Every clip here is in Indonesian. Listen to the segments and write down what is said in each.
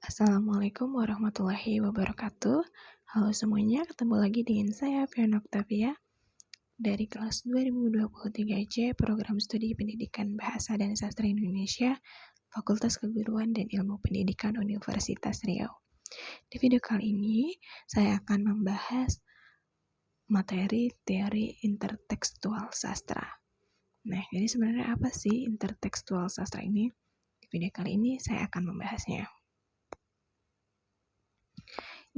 Assalamualaikum warahmatullahi wabarakatuh. Halo semuanya, ketemu lagi dengan saya Fiona Octavia dari kelas 2023C Program Studi Pendidikan Bahasa dan Sastra Indonesia, Fakultas Keguruan dan Ilmu Pendidikan Universitas Riau. Di video kali ini, saya akan membahas materi teori intertekstual sastra. Nah, jadi sebenarnya apa sih intertekstual sastra ini? Di video kali ini saya akan membahasnya.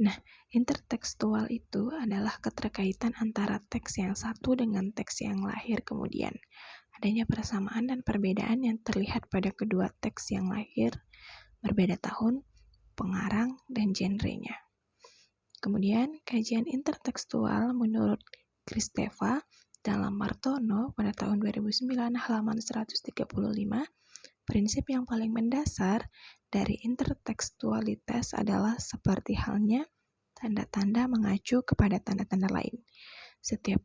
Nah, intertekstual itu adalah keterkaitan antara teks yang satu dengan teks yang lahir kemudian. Adanya persamaan dan perbedaan yang terlihat pada kedua teks yang lahir, berbeda tahun, pengarang, dan genrenya. Kemudian, kajian intertekstual menurut Kristeva dalam Martono pada tahun 2009 halaman 135, prinsip yang paling mendasar dari intertekstualitas adalah seperti halnya tanda-tanda mengacu kepada tanda-tanda lain. Setiap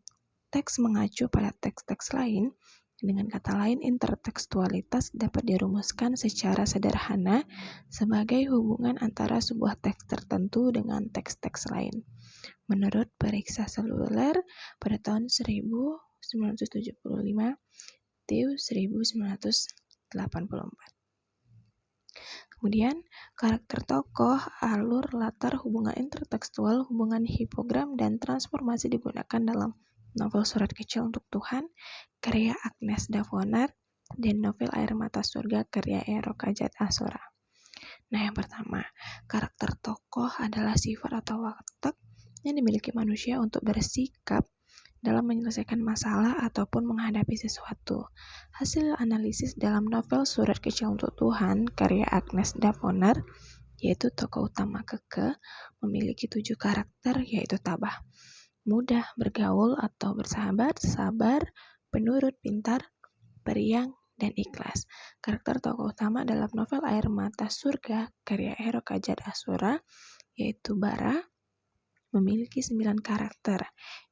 teks mengacu pada teks-teks lain. Dengan kata lain, intertekstualitas dapat dirumuskan secara sederhana sebagai hubungan antara sebuah teks tertentu dengan teks-teks lain. Menurut periksa seluler pada tahun 1975, TIW 1984. Kemudian, karakter tokoh, alur, latar, hubungan intertekstual, hubungan hipogram, dan transformasi digunakan dalam novel Surat Kecil untuk Tuhan, karya Agnes Davonar, dan novel Air Mata Surga, karya Ero Kajat Asura. Nah, yang pertama, karakter tokoh adalah sifat atau watak yang dimiliki manusia untuk bersikap dalam menyelesaikan masalah ataupun menghadapi sesuatu. Hasil analisis dalam novel Surat Kecil untuk Tuhan, karya Agnes Davonar, yaitu tokoh utama Keke, memiliki 7 karakter, yaitu tabah, mudah, bergaul atau bersahabat, sabar, penurut, pintar, periang, dan ikhlas. Karakter tokoh utama dalam novel Air Mata Surga, karya Ero Kajat Asura, yaitu Bara, memiliki 9 karakter,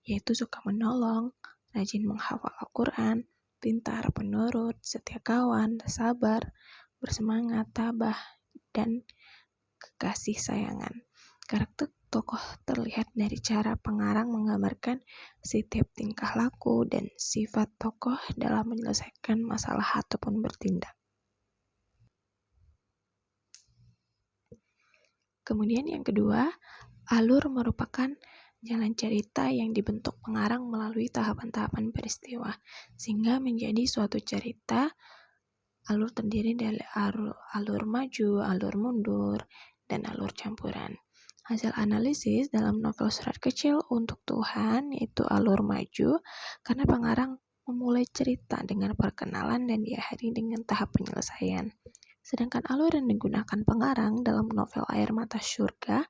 yaitu suka menolong, rajin menghafal Al-Quran, pintar, penurut, setia kawan, sabar, bersemangat, tabah, dan kekasih sayangan. Karakter tokoh terlihat dari cara pengarang menggambarkan setiap tingkah laku dan sifat tokoh dalam menyelesaikan masalah ataupun bertindak. Kemudian yang kedua, alur merupakan jalan cerita yang dibentuk pengarang melalui tahapan-tahapan peristiwa, sehingga menjadi suatu cerita. Alur terdiri dari alur maju, alur mundur, dan alur campuran. Hasil analisis dalam novel Surat Kecil untuk Tuhan yaitu alur maju, karena pengarang memulai cerita dengan perkenalan dan diakhiri dengan tahap penyelesaian. Sedangkan alur yang digunakan pengarang dalam novel Air Mata Surga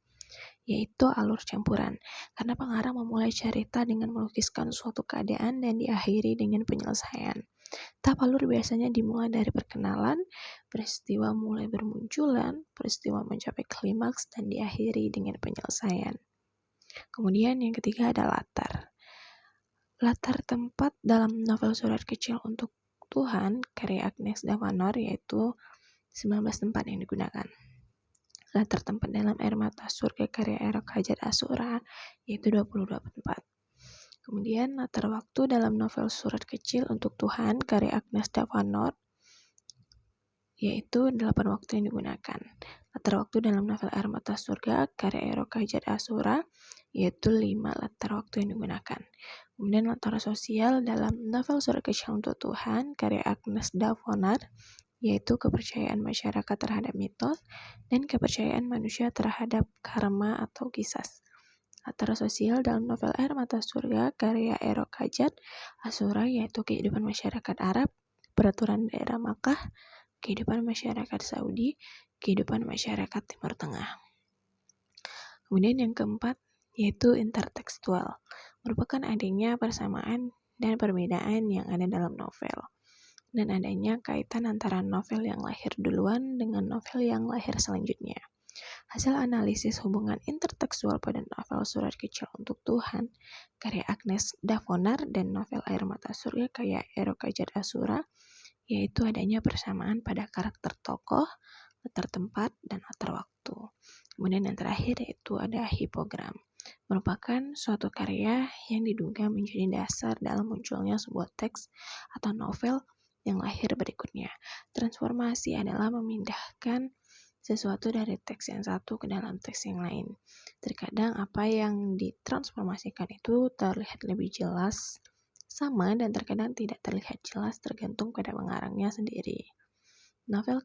yaitu alur campuran, karena pengarang memulai cerita dengan melukiskan suatu keadaan dan diakhiri dengan penyelesaian. Tahap alur biasanya dimulai dari perkenalan, peristiwa mulai bermunculan, peristiwa mencapai klimaks, dan diakhiri dengan penyelesaian. Kemudian yang ketiga ada latar. Latar tempat dalam novel Surat Kecil untuk Tuhan, karya Agnes Davonar, yaitu 19 tempat yang digunakan. Latar tempat dalam Air Mata Surga, karya Ero Kajat Asura, yaitu 22 tempat. Kemudian latar waktu dalam novel Surat Kecil untuk Tuhan, karya Agnes Davonar, yaitu 8 waktu yang digunakan. Latar waktu dalam novel Air Mata Surga, karya Ero Kajat Asura, yaitu 5 latar waktu yang digunakan. Kemudian latar sosial dalam novel Surat Kecil untuk Tuhan, karya Agnes Davonar, yaitu kepercayaan masyarakat terhadap mitos dan kepercayaan manusia terhadap karma atau qisas. Latar sosial dalam novel Air Mata Surga, karya Ero Kajat Asura, yaitu kehidupan masyarakat Arab, peraturan daerah Makkah, kehidupan masyarakat Saudi, kehidupan masyarakat Timur Tengah. Kemudian yang keempat, yaitu intertekstual, merupakan adanya persamaan dan perbedaan yang ada dalam novel, dan adanya kaitan antara novel yang lahir duluan dengan novel yang lahir selanjutnya. Hasil analisis hubungan intertekstual pada novel Surat Kecil untuk Tuhan, karya Agnes Davonar, dan novel Air Mata Surga, karya Ero Kajat Asura, yaitu adanya persamaan pada karakter tokoh, latar tempat, dan latar waktu. satu. Kemudian yang terakhir yaitu ada hipogram, merupakan suatu karya yang diduga menjadi dasar dalam munculnya sebuah teks atau novel yang lahir berikutnya. Transformasi adalah memindahkan sesuatu dari teks yang satu ke dalam teks yang lain. Terkadang apa yang ditransformasikan itu terlihat lebih jelas sama dan terkadang tidak terlihat jelas tergantung pada pengarangnya sendiri. Novel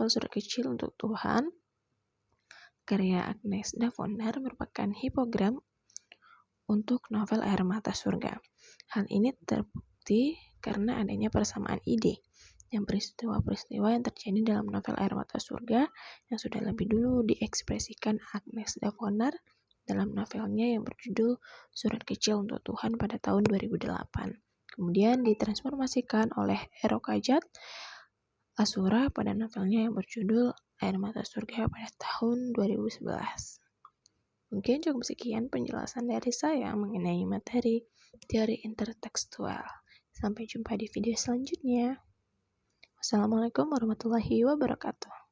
Surat Kecil untuk Tuhan karya Agnes Davonar merupakan hipogram untuk novel Air Mata Surga. Hal ini terbukti karena adanya persamaan ide dan peristiwa-peristiwa yang terjadi dalam novel Air Mata Surga yang sudah lebih dulu diekspresikan Agnes Davonar dalam novelnya yang berjudul Surat Kecil untuk Tuhan pada tahun 2008. Kemudian ditransformasikan oleh Eroka Jat Asura pada novelnya yang berjudul Air Mata Surga pada tahun 2011. Mungkin cukup sekian penjelasan dari saya mengenai materi teori intertekstual. Sampai jumpa di video selanjutnya. Wassalamualaikum warahmatullahi wabarakatuh.